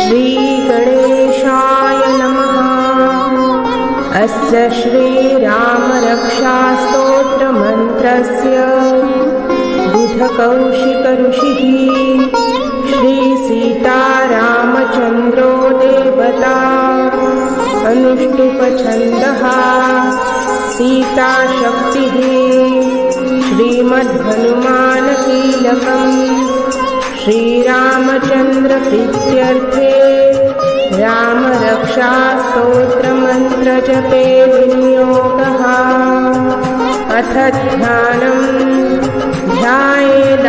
श्रीगणेशाय नमः। अस्य श्रीरामरक्षास्तोत्रमन्त्रस्य बुधकौशिकऋषिः श्रीसीतारामचन्द्रो देवता अनुष्टुपछन्दः सीताशक्तिः श्रीमद्हनुमानकीलकम् श्रीरामचन्द्रप्रीत्यर्थे रामरक्षास्तोत्रमन्त्रजपे विनियोगः। अथ ध्यानम् ध्यायेदाजानुबाहुं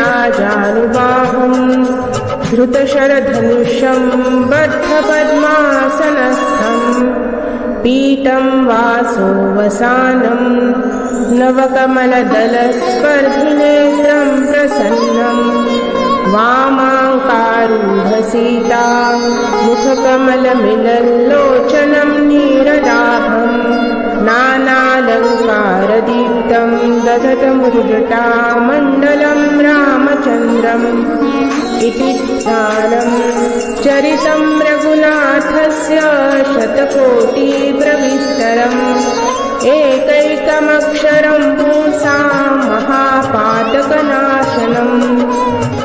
धृतशरधनुषं बद्धपद्मासनस्थं पीतं वासोवसानं नवकमलदलस्पर्धिनेत्रं प्रसन्नं वामाङ्कारूढसीता मुखकमलमिलल्लोचनं नीरदाभं नानालङ्कारदीप्तं दधतमुरुजटामण्डलं रामचन्द्रम् इति ध्यानं चरितं रघुनाथस्य शतकोटिप्रविस्तरम् एकैकमक्षरं पुंसां महापातकनाशनम्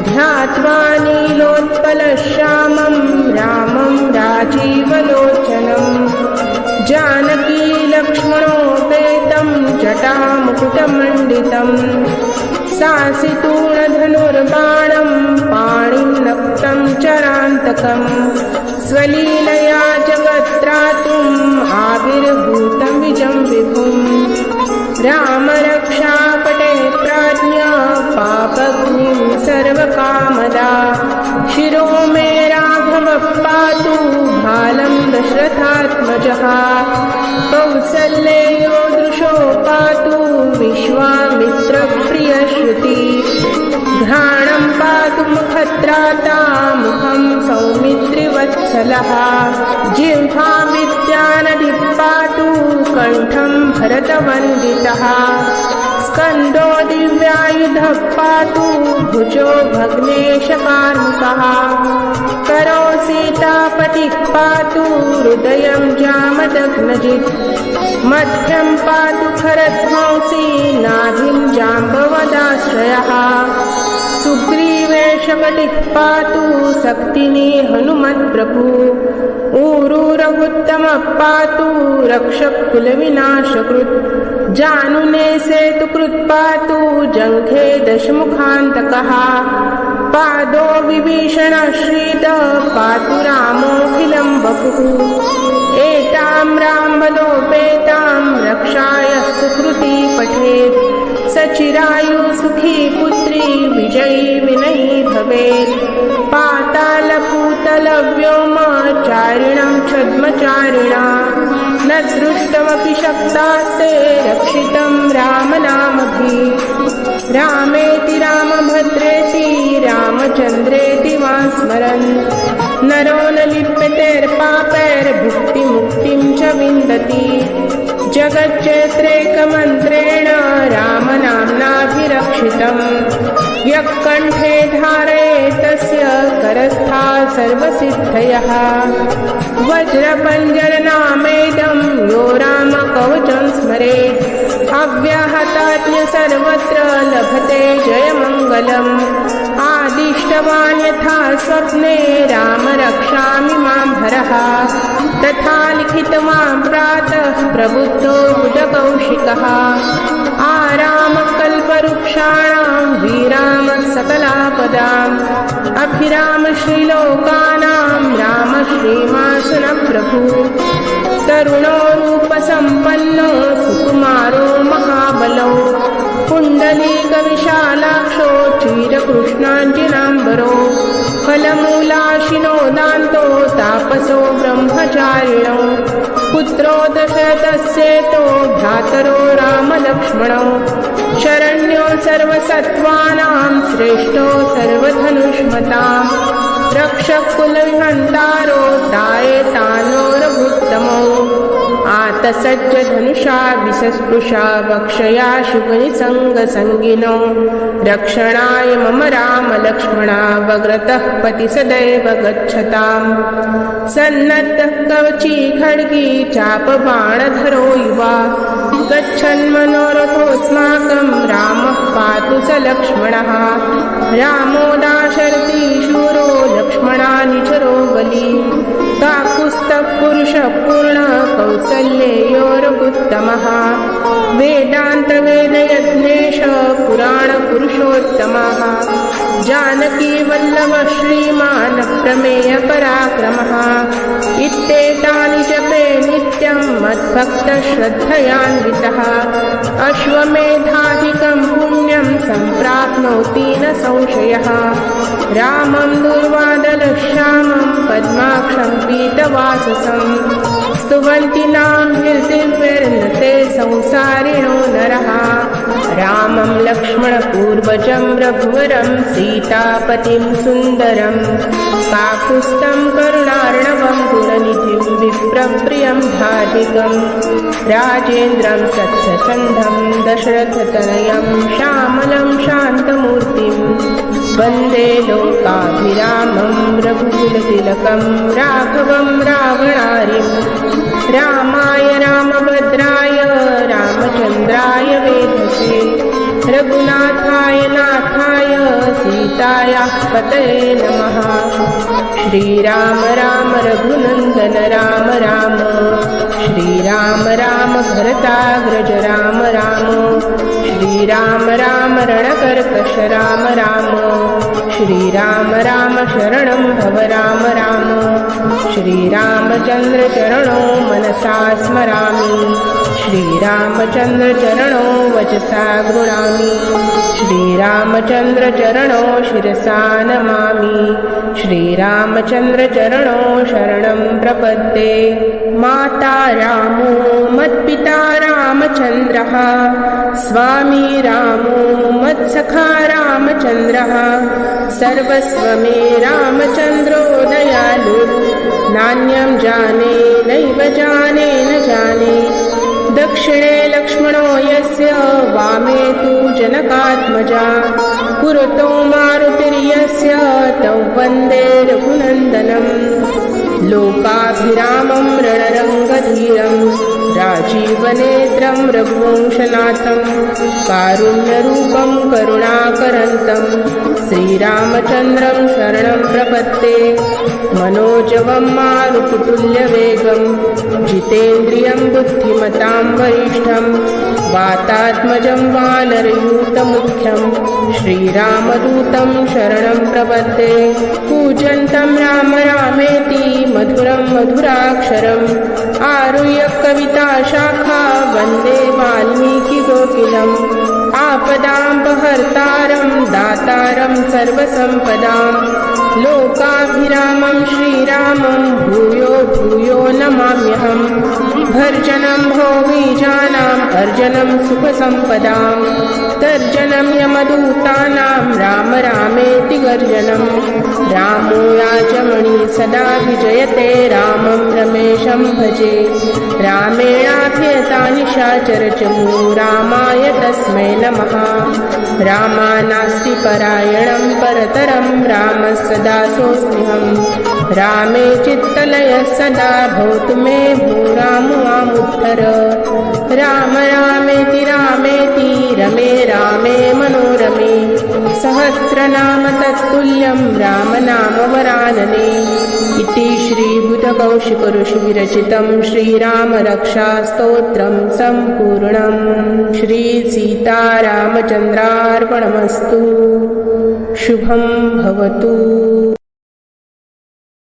ध्यात्वा नीलोत्पलश्यामं रामं राजीवलोचनम् जानकीलक्ष्मणोपेतं जटामुकुटमण्डितम् सासितूणधनुर्बाणं पाणिं नक्तं चरान्तकम् स्वलीलया जगत्त्रातुम् आविर्भूतं विजं विभुम् रामरक्षापटे प्राज्ञा पापग्निं सर्वकामदा शिरो मे राघवः पातु भालं दशरथात्मजः कौसल्येयो दृशो पातु विश्वामित्रप्रियश्रुति घ्राणं पातु मुखत्राता मुखं सौमित्रिवत्सलः जिह्वा विद्यानधिः पातु कण्ठं भरतवन्दितः स्कन्दो दिव्यायुधः पातु भुजो भग्नेशकार्मुकः करो सीतापतिः पातु हृदयं जामदग्नजित् मध्यं पातु खरध्वंसी नाभिं जाम्बवदाश्रयः सुग्रीवेशकटिः पातु शक्तिनी हनुमत्प्रभु ऊरूरघुत्तमः पातु रक्षकुलविनाशकृत् जानुने सेतुकृत् पातु जङ्घे दशमुखान्तकः पादो विभीषणः श्रीदः पातु रामोऽखिलं वपुः एतां रामबलोपेतां रक्षाय सुकृती पठेत् सचिरायु सुखी पुत्री विजयी विनयी भवेत् पातालभूतलव्योमचारिणं छद्मचारिणा न दृष्टमपि शक्तास्ते रक्षितं रामनामभिः रामेति रामभद्रेति रामचन्द्रेति वा स्मरन् नरो न लिप्यतेर्पापैर्भुक्तिमुक्तिं च विन्दति जगच्चैत्रेकमन्त्रेण रामनाम्नाभिरक्षितं यः कण्ठे धारयेत् तस्य करस्था सर्वसिद्धयः वज्रपञ्जरनामेदं यो रामकवचं स्मरेत् अव्याहतात्म्य सर्वत्र लभते जयमङ्गलम् आदिष्टवान् यथा स्वप्ने राम रक्षामि मां हरः तथा लिखितवान् प्रातः प्रबुद्धो बुधकौशिकः आरामकल्पवृक्षाणां वीराम सकलापदाम् अभिराम श्रीलोकानां राम श्रीमासनप्रभु तरुणो रूपसम्पन्नो सुकुमारो महाबलो कुण्डलीकविशालाक्षो चिरकृष्णाञ्जनाम्बरो फलमूलाशिनो दान्तो तापसो ब्रह्मचारिणो पुत्रो दशरथस्येतो भ्रातरो रामलक्ष्मणो शरण्यो सर्वसत्त्वानां श्रेष्ठो सर्वधनुष्मताम् रक्षकुलविहन्तारो दायेतानो रघुत्तमो आतसज्ज धनुषा विसस्पृशा वक्षया शुभनिसङ्गसङ्गिनो रक्षणाय मम राम लक्ष्मणा वग्रतः पति सदैव गच्छताम् सन्नद्धः कवची खड्गी चापबाणधरो युवा गच्छन्मनोरथोऽस्माकं रामः पातु स लक्ष्मणः रामो दाशरथी शूरो लक्ष्मणानिचरो बली काकुत्स्थः पुरुषः पूर्णः कौसल्येयोरगुत्तमः वेदान्तवेदयज्ञेश पुराणपुरुषोत्तमः जानकी वल्लभः श्रीमान् प्रमेयपराक्रमः इत्येतानि जपे नित्यं मद्भक्तश्रद्धयान्वितः अश्वमेधाधिकं पुण्यं सम्प्राप्नोति न संशयः रामं दुर्वादलश्यामं पद्माक्षं पीतवाससं स्तुवन्ति नाम दिव्यैर्नते संसारिणो नरः रामं लक्ष्मणपूर्वजं रघुवरं सीतापतिं सुन्दरं काकुत्स्थं करुणार्णवं गुणनिधिं विप्रप्रियं धार्मिकं राजेन्द्रं सत्यसन्धं दशरथतनयं श्यामलं शान्तमूर्तिं वन्दे लोकाभिरामं रघुकुलतिलकं राघवं रावणारिं रामाय रामभद्राय रामचन्द्राय वेधसे रघुनाथाय नाथाय सीतायाः पतये नमः श्रीराम राम रघुनन्दन राम राम श्रीराम राम भरताग्रज राम राम श्रीराम राम रणकर्कश राम राम श्रीराम राम शरणं भव राम राम श्रीरामचन्द्र चरणो मनसा स्मरामि श्रीरामचन्द्र चरणो वचसा गृह्णामि श्रीरामचन्द्र चरणो शिरसा नमामि श्रीरामचन्द्र चरणो शरणं प्रपद्ये माता रामो मत्पिता रामचन्द्रः स्वामी रामो मत्सखा रामचन्द्रः सर्वस्वमे रामचन्द्रो दयालु नान्यं जाने नैव जाने न जाने दक्षिणे लक्ष्मणो यस्य वामे तु जनकात्मजा पुरतो मारुतिर्यस्य तं वन्दे रघुनन्दनं लोकाभिरामं रणरङ्गधीरं राजीवनेत्रं रघुवंशनाथं कारुण्यरूपं करुणाकरन्तं श्रीरामचन्द्रं शरणं प्रपद्ये मनोजवं मारुततुल्यवेगं जितेन्द्रियं बुद्धिमतां वरिष्ठं वातात्मजं वानरयूतमुख्यं श्रीरामदूतं शरणं प्रपद्ये पूजन्तं राम रामेति मधुरं मधुराक्षरम् आरुह्य कविताशाखा वन्दे वाल्मीकिकोकिलम् आपदापहर्तारं दातारं सर्वसम्पदां लोकाभिरामं श्रीरामं भूयो भूयो नमाम्यहम् भर्जनं भोगीजानाम् अर्जनं सुखसम्पदां तर्जनं यमदूतानां राम रामेति गर्जनं रामो याचमणि सदा विजयते रामं रमेशं भजे रामेणाभ्यता निशाचरचमू रामाय तस्मै नमः रामानास्ति परायणं परतरं रामः सदा सोऽस्म्यहं रामे चित्तलयः सदा भवतु मे भो रामो मामुद्धर राम रामेति रामेति रमे रामे मनोरमे सहस्रनाम तत्तुल्यं रामनाम वरानने इति श्रीबुधकौशिकऋषिविरचितं श्रीरामरक्षास्तोत्रं सम्पूर्णम् श्रीसीतारामचन्द्रार्पणमस्तु शुभं भवतु।